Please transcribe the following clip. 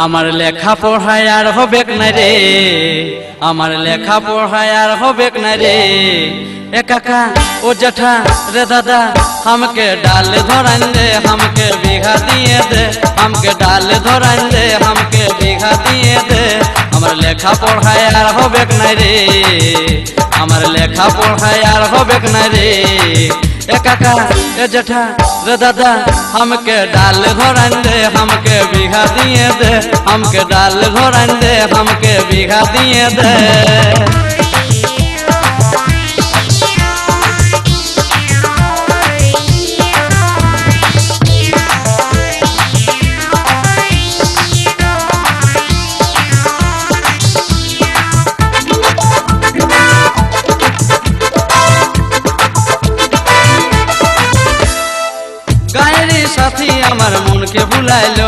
আমার লেখা পড়ায় আর হবেক না রে, আমার লেখা পড়ায় আর হবেক না রে। এ কাকা ও জেঠা রে দাদা हमके डाल धरान दे, हमके बीघा दिए दे, हमके डाल धरान दे, हमके बीघा दिए दे। আমার লেখা পড়ায় আর হবেক না রে, আমার লেখা পড়ায় আর হবেক না রে। ए काका ए जेठा रे दादा हमके डाल धरान दे, हमके बीघा दिए दे, हमके डाल धरान दे, हमके बीघा दिए दे। साथी আমার মনকে ভুলাইলো,